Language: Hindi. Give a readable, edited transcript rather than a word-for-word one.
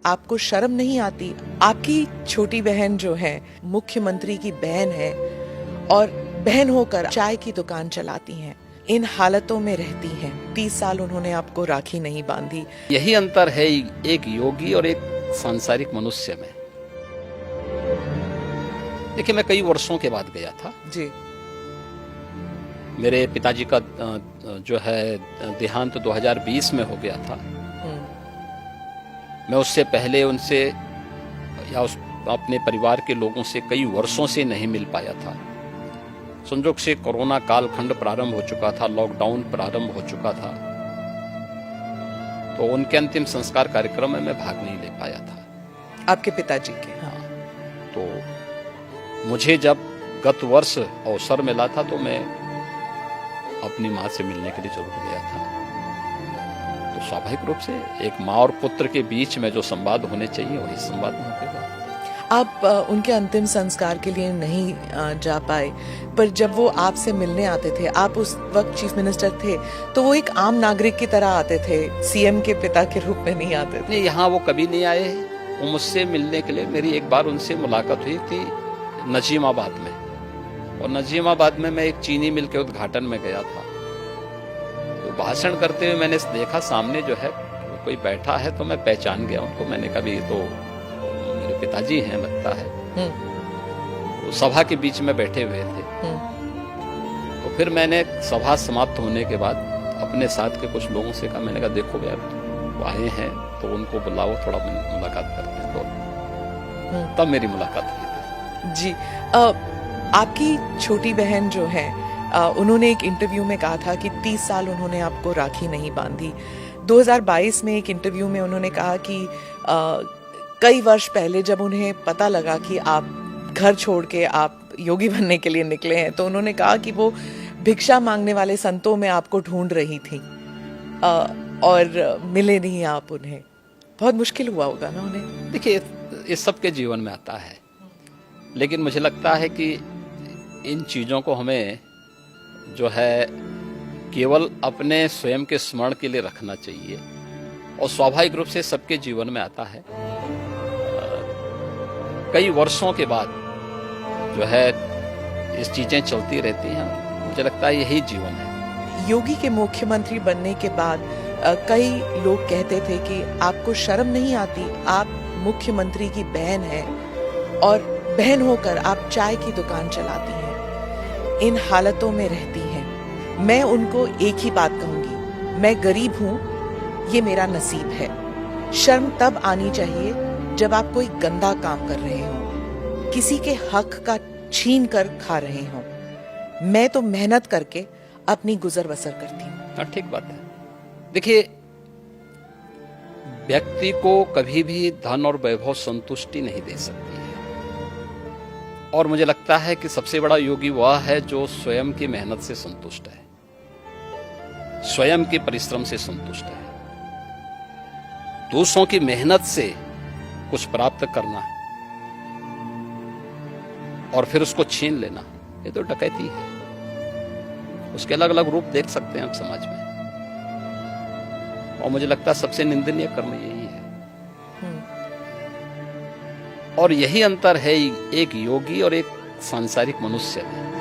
आपको शर्म नहीं आती? आपकी छोटी बहन जो है मुख्यमंत्री की बहन है और बहन होकर चाय की दुकान चलाती हैं, इन हालतों में रहती हैं। 30 साल उन्होंने आपको राखी नहीं बांधी। यही अंतर है एक योगी और एक सांसारिक मनुष्य में। देखिए, मैं कई वर्षों के बाद गया था जी। मेरे पिताजी का जो है देहांत 2020 में हो गया था। मैं उससे पहले उनसे या अपने परिवार के लोगों से कई वर्षों से नहीं मिल पाया था। संजोग से कोरोना कालखंड प्रारंभ हो चुका था, लॉकडाउन प्रारंभ हो चुका था, तो उनके अंतिम संस्कार कार्यक्रम में मैं भाग नहीं ले पाया था। आपके पिताजी के? हाँ। तो मुझे जब गत वर्ष अवसर मिला था तो मैं अपनी माँ से मिलने के लिए जरूर गया था। तो स्वाभाविक रूप से एक माँ और पुत्र के बीच में जो संवाद होने चाहिए वही संवाद वहाँ पे हुआ। आप उनके अंतिम संस्कार के लिए नहीं जा पाए, पर जब वो आपसे मिलने आते थे, आप उस वक्त चीफ मिनिस्टर थे, तो वो एक आम नागरिक की तरह आते थे, सीएम के पिता के रूप में नहीं आते थे। नहीं, यहाँ वो कभी नहीं आए। वो मुझसे मिलने के लिए, मेरी एक बार उनसे मुलाकात हुई थी नजीमाबाद में, और नजीमाबाद में मैं एक चीनी मिल के उद्घाटन में गया था। तो भाषण करते हुए मैंने देखा सामने जो है कोई बैठा है, तो मैं पहचान गया उनको। मैंने कहा ये तो मेरे पिताजी हैं लगता है। तो सभा के बीच में बैठे हुए थे। तो फिर मैंने सभा समाप्त होने के बाद अपने साथ के कुछ लोगों से कहा, मैंने कहा देखो यार वो आए हैं तो उनको बुलाओ, थोड़ा मुलाकात करते हैं। तो तब मेरी मुलाकात हुई थी। जी। आपकी छोटी बहन जो है उन्होंने एक इंटरव्यू में कहा था कि 30 साल उन्होंने आपको राखी नहीं बांधी। 2022 में एक इंटरव्यू में उन्होंने कहा कि कई वर्ष पहले जब उन्हें पता लगा कि आप घर छोड़ के आप योगी बनने के लिए निकले हैं, तो उन्होंने कहा कि वो भिक्षा मांगने वाले संतों में आपको ढूंढ रही थी और मिले नहीं आप उन्हें। बहुत मुश्किल हुआ होगा ना उन्हें? देखिए, इस सबके जीवन में आता है, लेकिन मुझे लगता है कि इन चीज़ों को हमें जो है केवल अपने स्वयं के स्मरण के लिए रखना चाहिए, और स्वाभाविक रूप से सबके जीवन में आता है। कई वर्षों के बाद जो है इस चीजें चलती रहती हैं। मुझे लगता है यही जीवन है। योगी के मुख्यमंत्री बनने के बाद कई लोग कहते थे कि आपको शर्म नहीं आती? आप मुख्यमंत्री की बहन हैं और बहन होकर आप चाय की दुकान चलाती हैं, इन हालतों में रहती हैं। मैं उनको एक ही बात कहूंगी, मैं गरीब हूं, ये मेरा नसीब है। शर्म तब आनी चाहिए जब आप कोई गंदा काम कर रहे हो, किसी के हक का छीन कर खा रहे हो। मैं तो मेहनत करके अपनी गुजर बसर करती हूँ। हाँ, ठीक बात है। देखिए, व्यक्ति को कभी भी धन और वैभव संतुष्टि नहीं दे सकती है, और मुझे लगता है कि सबसे बड़ा योगी वह है जो स्वयं की मेहनत से संतुष्ट है, स्वयं के परिश्रम से संतुष्ट है। दूसरों की मेहनत से कुछ प्राप्त करना और फिर उसको छीन लेना, ये तो डकैती है। उसके अलग अलग रूप देख सकते हैं हम समाज में, और मुझे लगता है सबसे निंदनीय कर्म यही है। और यही अंतर है एक योगी और एक सांसारिक मनुष्य में।